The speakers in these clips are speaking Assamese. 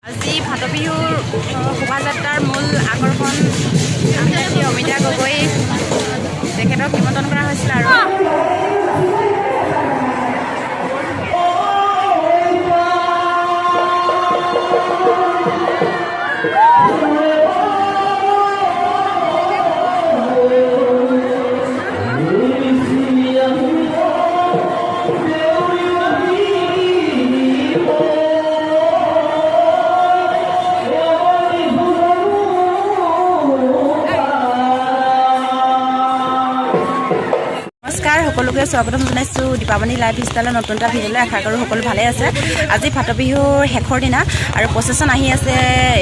আজি ফাট বিহুৰ শোভাযাত্ৰাৰ মূল আকৰ্ষণ শ্ৰী অমিতা গগৈ তেখেতক নিমন্ত্ৰণ কৰা হৈছিল আৰু সকলোকে স্বাগতম জনাইছোঁ দীপাৱলী লাইফ ষ্টাইলৰ নতুন এটা ভিডিঅ'লৈ। আশা কৰোঁ সকলো ভালে আছে। আজি ফাট বিহুৰ শেষৰ দিনা আৰু প্ৰচেছন আহি আছে।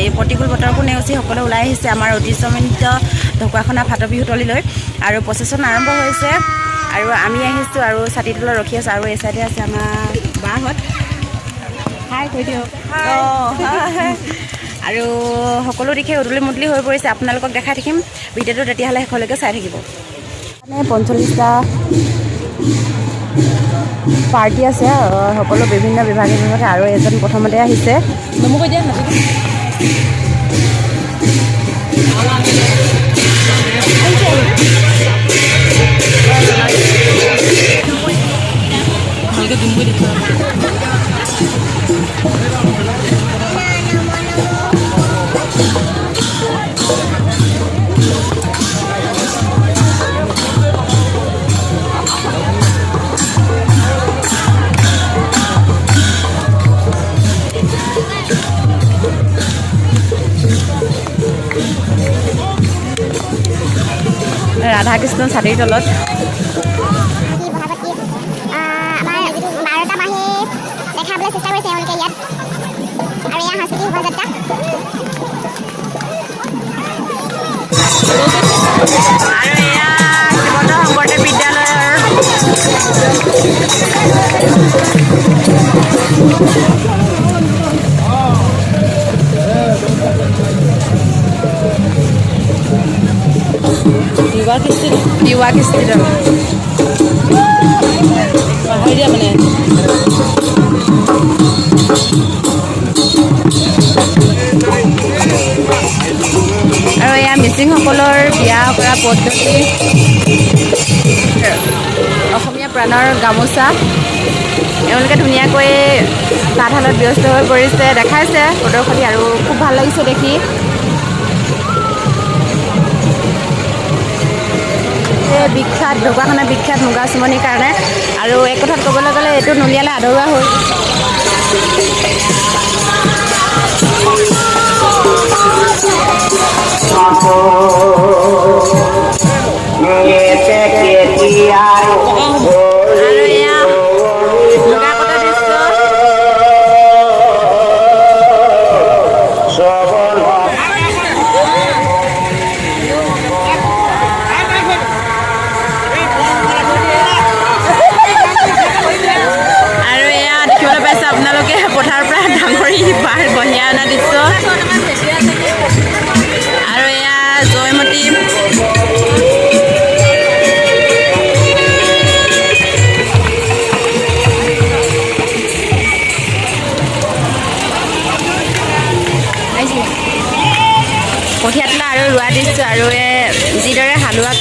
এই প্ৰতিকূল বতৰকো নেওচি সকলো ওলাই আহিছে আমাৰ ঐতিহ্যমণ্ডিত ঢকুৱাখনা ফাট বিহুতলীলৈ আৰু প্ৰচেছন আৰম্ভ হৈছে আৰু আমি আহিছোঁ আৰু ছাতি তলত ৰখি আছোঁ আৰু এই চাইডে আছে আমাৰ বাহঁত। হাই কৈ দিয়ক। আৰু সকলো দিশে উদুলি মুদলি হৈ পৰিছে। আপোনালোকক দেখাই থাকিম ভিডিঅ'টো, তেতিয়াহ'লে শেষলৈকে চাই থাকিব। 45টা পাৰ্টি আছে, সকলো বিভিন্ন বিভাগে আৰু এজন প্ৰথমতে আহিছে। ৰাধা কৃষ্ণ ছাতিৰ তলত দেখাবলৈ চেষ্টা কৰিছে তেওঁলোকে ইয়াত আৰু এয়া সাংস্কৃতিক শোভাযাত্ৰা। আৰু এয়া শ্ৰীমন্ত শংকৰদেৱ বিদ্যালয়ৰ युवा किस्ती পাহৰিয়া মানে আৰু এয়া মিচিংসকলৰ বিয়া কৰা পদ্ধতি, অসমীয়া প্ৰাণৰ গামোচা এওঁলোকে ধুনীয়াকৈ তাঁতশালত ব্যস্ত হৈ পৰিছে, দেখাইছে প্ৰদৰ্শনী আৰু খুব ভাল লাগিছে দেখি। বিখ্যাত ঢকুৱাখনা বিখ্যাত মুগা চুমনিৰ কাৰণে আৰু এক কথাত ক'বলৈ গ'লে এইটো নুলিয়ালে আধৰুৱা হ'ল। আৰু এয়া মুগা কটা দৃশ্য। আপোনালোকে পথাৰৰ পৰা ডাঙৰি পাৰ কঢ়িয়াই অনা দৃশ্য আৰু এয়া জয়মতী কঠীয়া তোলা আৰু ৰোৱা দৃশ্য আৰু যিদৰে হালোৱাত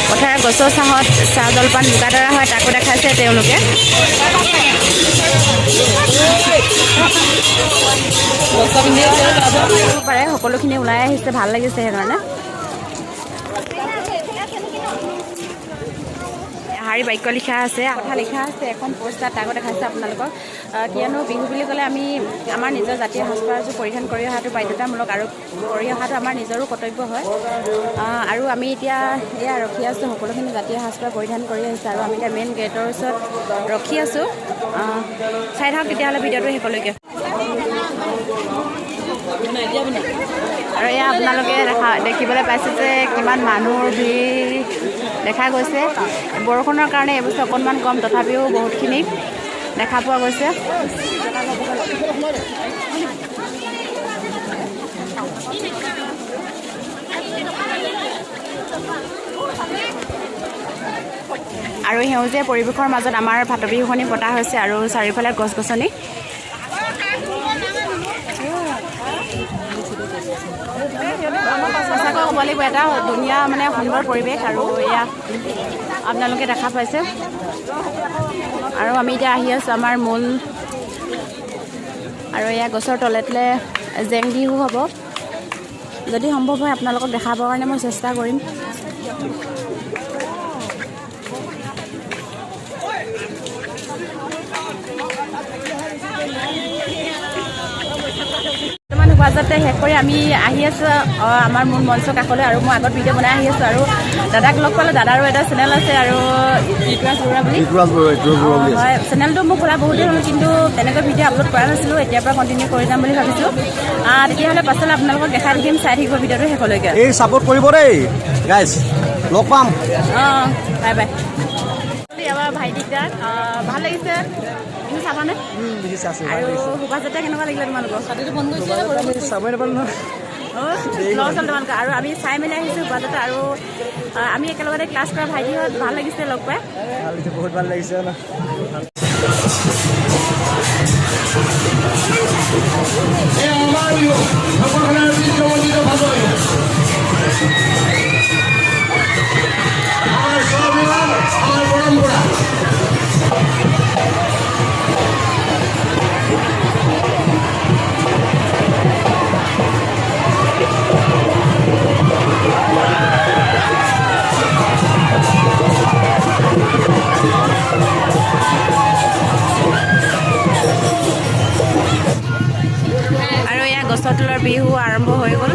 পথাৰৰ গছৰ ছাঁত চাহ জলপান বোকা ধৰা হয় তাকো দেখাইছে তেওঁলোকে। পাৰে সকলোখিনি ওলাই আহিছে, ভাল লাগিছে সেইকাৰণে। শাৰী বাক্য লিখা আছে, কথা লিখা আছে, এখন পোষ্টাৰ তাকো দেখাইছে আপোনালোকক। কিয়নো বিহু বুলি ক'লে আমি আমাৰ নিজৰ জাতীয় সাজপাৰযোৰ পৰিধান কৰি অহাটো বাধ্যতামূলক আৰু কৰি অহাটো আমাৰ নিজৰো কৰ্তব্য হয়। আৰু আমি এতিয়া এয়া ৰখি আছোঁ, সকলোখিনি জাতীয় সাজপাৰ পৰিধান কৰি আহিছে আৰু আমি এতিয়া মেইন গেটৰ ওচৰত ৰখি আছোঁ। চাই থাকক তেতিয়াহ'লে ভিডিঅ'টো শেষলৈকে। আৰু এয়া আপোনালোকে দেখিবলৈ পাইছে যে কিমান মানুহৰ ভিৰ দেখা গৈছে। বৰষুণৰ কাৰণে এইবছৰ অকণমান কম, তথাপিও বহুতখিনি দেখা পোৱা গৈছে। আৰু সেউজীয়া পৰিৱেশৰ মাজত আমাৰ ফাট বিহুখনি পতা হৈছে আৰু চাৰিওফালে গছ গছনি। সঁচাকৈ ক'ব লাগিব এটা ধুনীয়া মানে সুন্দৰ পৰিৱেশ আৰু এয়া আপোনালোকে দেখা পাইছে আৰু আমি এতিয়া আহি আছোঁ আমাৰ মূল আৰু এয়া গছৰ তলে তলে জেং বিহু হ'ব যদি সম্ভৱ হয় আপোনালোকক দেখাবৰ কাৰণে মই চেষ্টা কৰিম বাজাতে শেষ কৰি আমি আহি আছোঁ আমাৰ মূল মঞ্চৰ কাষলৈ আৰু মই আগত ভিডিঅ' বনাই আহি আছোঁ আৰু দাদাক লগ পালোঁ দাদাৰো এটা চেনেল আছে আৰু ঋতুৰাজ বৰুৱা বুলি হয় চেনেলটো মোক খোলা বহুত দিন হ'ল কিন্তু তেনেকৈ ভিডিঅ' আপলোড কৰা নাছিলোঁ এতিয়াৰ পৰা কণ্টিনিউ কৰি যাম বুলি ভাবিছোঁ তেতিয়াহ'লে পাছলৈ আপোনালোকক দেখাই থাকিম চাই থাকিব ভিডিঅ'টো শেষলৈকে এই ছাপোৰ্ট কৰিব দেই গাইজ লগ পাম অঁ বাই বাই আমাৰ ভাইটিক ভাল লাগিছে তুমি চাবানে আৰু শোভাযাত্ৰা কেনেকুৱা লাগিলে তোমালোকৰ চাবই নাপালোঁ নহয় তোমালোকৰ আৰু আমি চাই মেলি আহিছোঁ শোভাযাত্ৰা আৰু আমি একেলগতে ক্লাছ কৰা ভাইটিহঁত ভাল লাগিছে লগ পাই বহুত ভাল লাগিছে আৰু এয়া গছৰ তলৰ বিহু আৰম্ভ হৈ গ'ল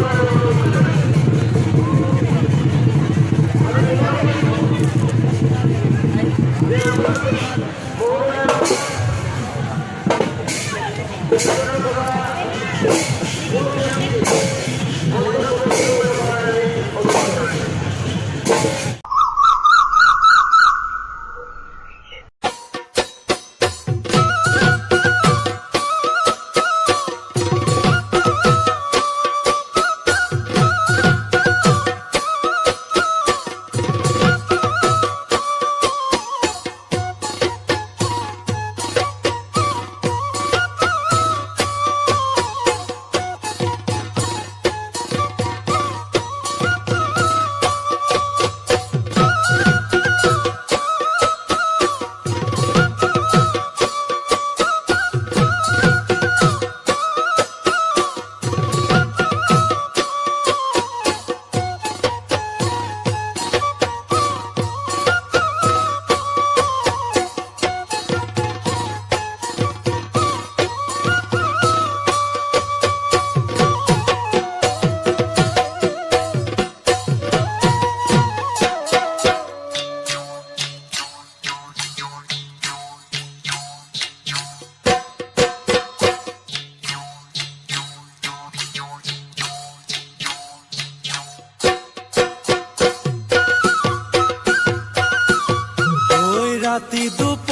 ৰাতি দুপুৰ